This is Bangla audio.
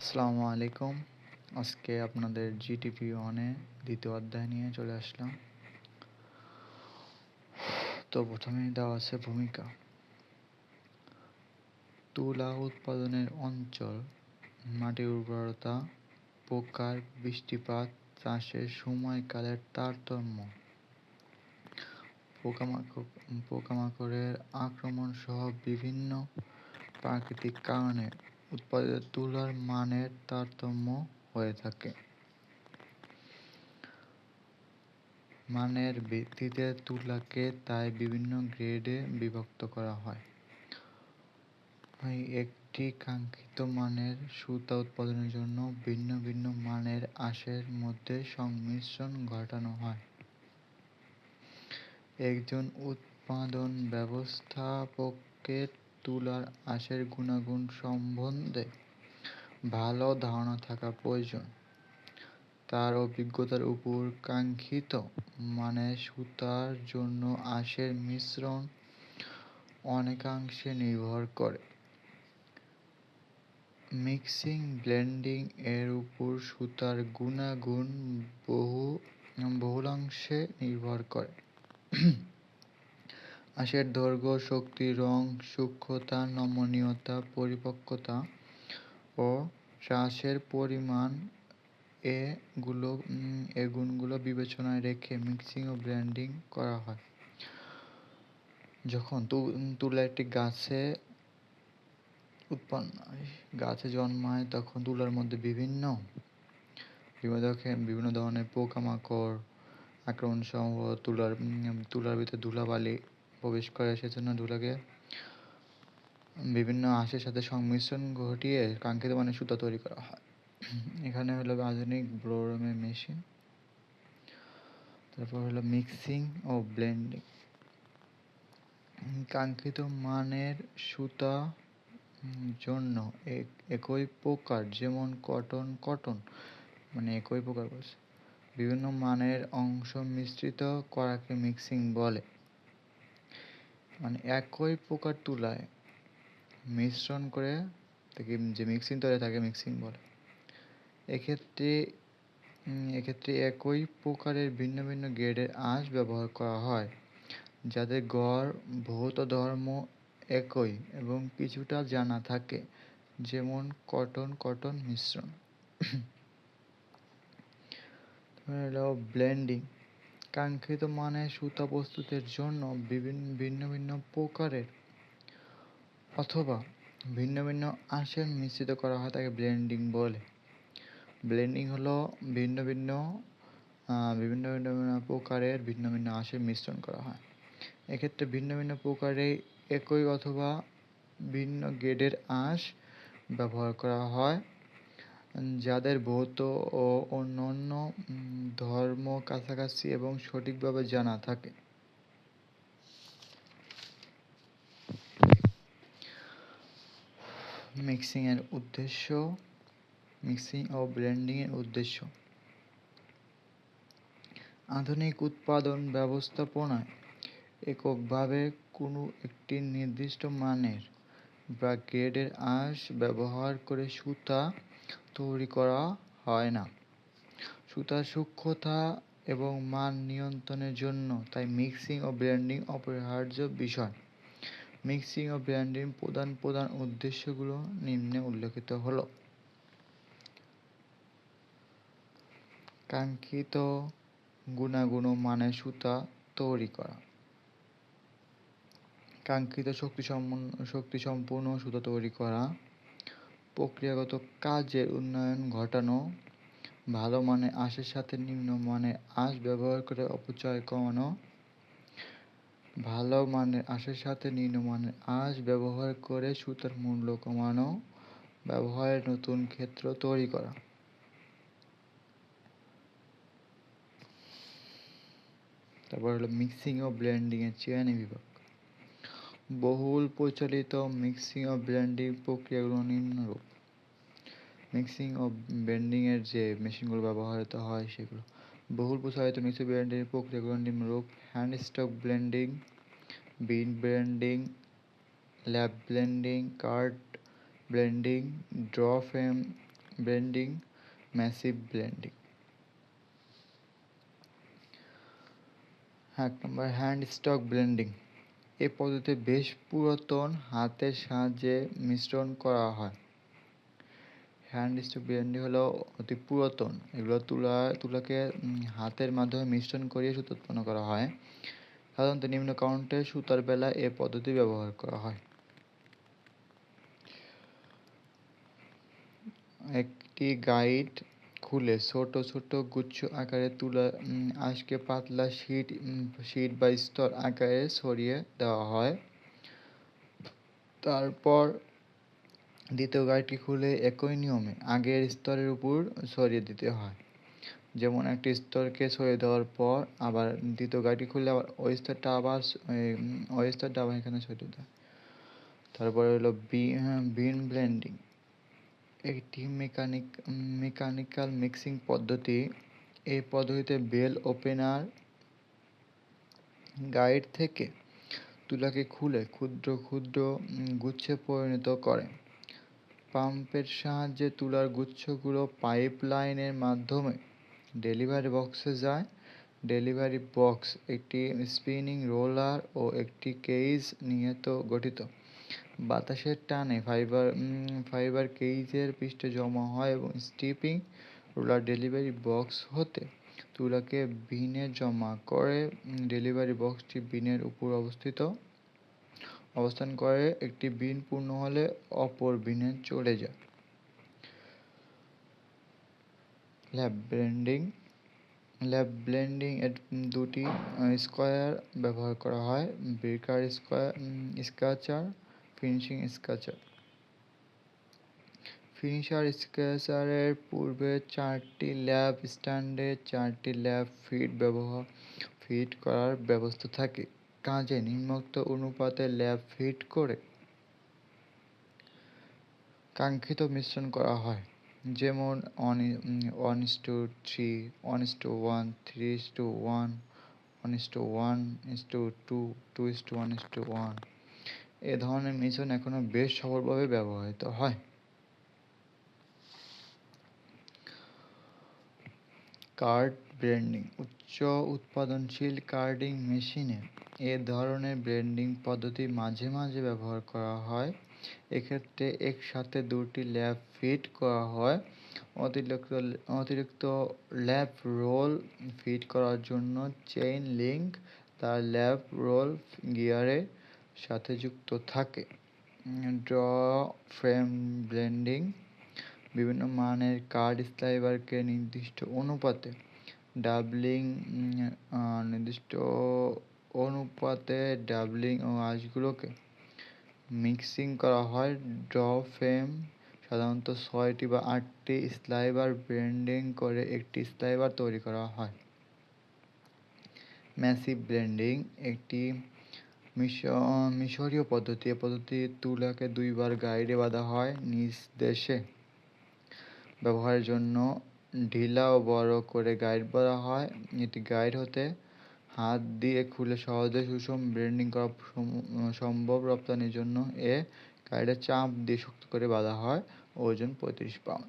আসসালামু আলাইকুম। আজকে আপনাদের জিটিপি ওয়ানে দ্বিতীয় অধ্যায় নিয়ে চলে আসলাম। তো প্রথমেই দেওয়া আছে ভূমিকা। তুলা উৎপাদনের অঞ্চল, মাটির উর্বরতা, প্রকার, বৃষ্টিপাত, চাষের সময়কালের তারতম্য, পোকামাকড়ের আক্রমণ সহ বিভিন্ন প্রাকৃতিক কারণে উৎপাদিত তুলার মানের তারতম্য হয়ে থাকে। মানের ভিত্তিতে তুলাকে তাই বিভিন্ন গ্রেডে বিভক্ত করা হয়। একটি কাঙ্ক্ষিত মানের সুতা উৎপাদনের জন্য ভিন্ন ভিন্ন মানের আঁশের মধ্যে সংমিশ্রণ ঘটানো হয়। একজন উৎপাদন ব্যবস্থাপকের তুলার আঁশের গুণাগুণ সম্বন্ধে ভালো ধারণা থাকা প্রয়োজন। তার অভিজ্ঞতার উপর কাঙ্ক্ষিত মানের সুতার জন্য আঁশের মিশ্রণ অনেকাংশে নির্ভর করে। মিক্সিং ব্লেন্ডিং এর উপর সুতার গুণাগুণ বহুলাংশে নির্ভর করে। আঁশের দৈর্ঘ্য, শক্তি, রং, সূক্ষ্মতা, নমনীয়তা, পরিপক্কতা ও হ্রাসের পরিমাণ এ গুণগুলো বিবেচনায় রেখে মিক্সিং ও ব্লেন্ডিং করা হয়। যখন তুলা একটি গাছে জন্মায় তখন তুলার মধ্যে বিভিন্ন ধরনের পোকামাকড় আক্রমণ সম্ভব তুলার ভিতরে ধুলাবালি প্রবেশ করে, সেজন্য তুলাকে বিভিন্ন আঁশের সাথে সংমিশ্রণ ঘটিয়ে কাঙ্ক্ষিত মানের সুতা তৈরি করা হয়। এখানে হলো আধুনিক ব্লোরমের মেশিন। তারপর হলো মিক্সিং ও ব্লেন্ডিং। কাঙ্ক্ষিত মানের সুতা জন্য একই প্রকার, যেমন কটন মানে একই প্রকার বলছে, বিভিন্ন মানের অংশ মিশ্রিত করাকে মিক্সিং বলে। মানে একই প্রকার তুলায় মিশ্রণ করে তাকে যে মিক্সিং তৈরি থাকে মিক্সিং বলে। এক্ষেত্রে একই প্রকারের ভিন্ন ভিন্ন গ্রেডের আঁশ ব্যবহার করা হয়, যাদের গড় ভৌত ধর্ম একই এবং কিছুটা জানা থাকে, যেমন কটন মিশ্রণ। ব্লেন্ডিং। কাঙ্ক্ষিত মানের সুতা প্রস্তুতের জন্য ভিন্ন ভিন্ন প্রকারের অথবা ভিন্ন ভিন্ন আঁশের মিশ্রিত করা হয়, তাকে ব্লেন্ডিং বলে। ব্লেন্ডিং হলো ভিন্ন ভিন্ন প্রকারের ভিন্ন ভিন্ন আঁশের মিশ্রণ করা হয়। এক্ষেত্রে ভিন্ন ভিন্ন প্রকারের একই অথবা ভিন্ন গ্রেডের আঁশ ব্যবহার করা হয়, যাদের ভৌত ও অন্যান্য ধর্ম কাছাকাছি এবং সঠিকভাবে জানা থাকে। মিক্সিং ও ব্লেন্ডিং এর উদ্দেশ্য। আধুনিক উৎপাদন ব্যবস্থাপনায় এককভাবে কোনো একটি নির্দিষ্ট মানের বা গ্রেডের আঁশ ব্যবহার করে সুতা তৈরি করা হয় না। সুতার সূক্ষ্মতা এবং মান নিয়ন্ত্রণের জন্য তাই মিক্সিং ও ব্লেন্ডিং অপরিহার্য বিষয়। মিক্সিং ও ব্লেন্ডিং প্রধান উদ্দেশ্যগুলো নিম্নে উল্লেখিত হলো। কাঙ্ক্ষিত গুণাগুণ ও মানের সুতা তৈরি করা। কাঙ্ক্ষিত শক্তিসম্পন্ন সুতা তৈরি করা। প্রক্রিয়াগত কাজের উন্নয়ন ঘটানো। ভালো মানের আঁশের সাথে নিম্ন মানের আঁশ ব্যবহার করে অপচয় কমানো। ভালো মানের আঁশের সাথে নিম্নমানের আঁশ ব্যবহার করে সুতার মূল্য কমানো। ব্যবহারের নতুন ক্ষেত্র তৈরি করা। তারপর হলো মিক্সিং ও ব্লেন্ডিং এর শ্রেণী বিভাগ। বহুল প্রচলিত মিক্সিং ও ব্লেন্ডিং প্রক্রিয়াগুলো নিম্নরূপ। মিক্সিং ও ব্লেন্ডিং এর যে মেশিনগুলো ব্যবহৃত হয় সেগুলো। বহুল প্রচলিত মিক্সিং ব্লেন্ডিং প্রক্রিয়াগুলো নিম্নরূপ: hand stock blending, bin blending, lap blending, cart blending, draw frame blending, massive blending. 1 নম্বর হ্যান্ড স্টক ব্লেন্ডিং। এই পদ্ধতি বেশ পুরাতন, হাতের সাহায্যে মিশ্রণ করা হয়। হ্যান্ড স্টক ব্লেন্ডিং হলো অতি পুরাতন, এগুলো তুলাকে হাতের মাধ্যমে মিশ্রণ করিয়ে সুতো উৎপন্ন করা হয়। সাধারণত নিম্ন কাউন্টের সুতার বেলায় এ পদ্ধতি ব্যবহার করা হয়। একটি গাইড খুলে ছোট ছোট গুচ্ছ আকারে তুলা আঁশকে পাতলা শীট বা স্তর আকারে ছড়িয়ে দেওয়া হয়। তারপর দ্বিতীয় গাইডটি খুলে একই নিয়মে আগের স্তরের উপর ছড়িয়ে দিতে হয়। যেমন একটি স্তরকে ছড়িয়ে দেওয়ার পর আবার দ্বিতীয় গাইডটি খুলে আবার ওই স্তরটা আবার এখানে ছড়িয়ে দেয়। তারপরে হলো বিন ব্লেন্ডিং। একটি মেকানিক্যাল মিক্সিং পদ্ধতি। এই পদ্ধতিতে বেল ওপেনার গাইড থেকে তুলাকে খুলে ক্ষুদ্র ক্ষুদ্র গুচ্ছে পরিণত করে। পাম্পের সাহায্যে তুলার গুচ্ছগুলো পাইপ লাইনের মাধ্যমে ডেলিভারি বক্সে যায়। ডেলিভারি বক্স একটি স্পিনিং রোলার ও একটি কেজ নিয়ে গঠিত। বাতাসের টানে ফাইবার কেজের পৃষ্ঠে জমা হয় এবং স্টিপিং রোলার ডেলিভারি বক্স হতে তুলাকে বিনে জমা করে। ডেলিভারি বক্সটি বিনের উপর অবস্থান করে। একটি বিন পূর্ণ হলে অপর বিনে চলে যায়। ল্যাপ ব্লেন্ডিং এর দুটি স্কোয়ার ব্যবহার করা হয়: বেকার স্কাচার, ফিনিশিং স্কাচার। ফিনিশার স্কেচারের পূর্বে 4টি ল্যাপ স্ট্যান্ডে 4টি ল্যাপ ফিট করার ব্যবস্থা থাকে। কাজে নিম্নোক্ত অনুপাতে ল্যাপ ফিট করে কাঙ্ক্ষিত মিশ্রণ করা হয়। যেমন 1:3, 1:1, 3:1, 1:1:2, 2:1:1। এ ধরনের মিশ্রণ এখনো বেশ সফলভাবে ব্যবহৃত হয়। Card blending. উচ্চ উৎপাদনশীল কার্ডিং মেশিনে এ ধরনের ব্লেন্ডিং পদ্ধতি মাঝে মাঝে ব্যবহার করা হয়। এক্ষেত্রে একসাথে দুটি ল্যাপ ফিট করা হয়। অতিরিক্ত ল্যাপ রোল ফিট করার জন্য চেইন লিঙ্ক তার ল্যাপ রোল গিয়ারের সাথে যুক্ত থাকে। Draw frame blending. বিভিন্ন মানের কার্ড স্লাইভারকে নির্দিষ্ট অনুপাতে ও আঁশগুলোকে মিক্সিং করা হয়। ড্র ফ্রেম সাধারণত 6টি বা 8টি স্লাইভার ব্লেন্ডিং করে একটি স্লাইভার তৈরি করা হয়। ম্যাসিভ ব্লেন্ডিং একটি মিশরীয় পদ্ধতি। এ পদ্ধতি তুলাকে দুইবার গাইডে বাঁধা হয়। নিজ দেশে ব্যবহারের জন্য ঢিলা ও বড় করে গাইড বাঁধা হয়। এটি গাইড হতে হাত দিয়ে খুলে সহজে সুষম ব্লেন্ডিং করা সম্ভব। রপ্তানির জন্য এ গাইডে চাপ দিয়ে শক্ত করে বাঁধা হয়। ওজন 35 পাউন্ড।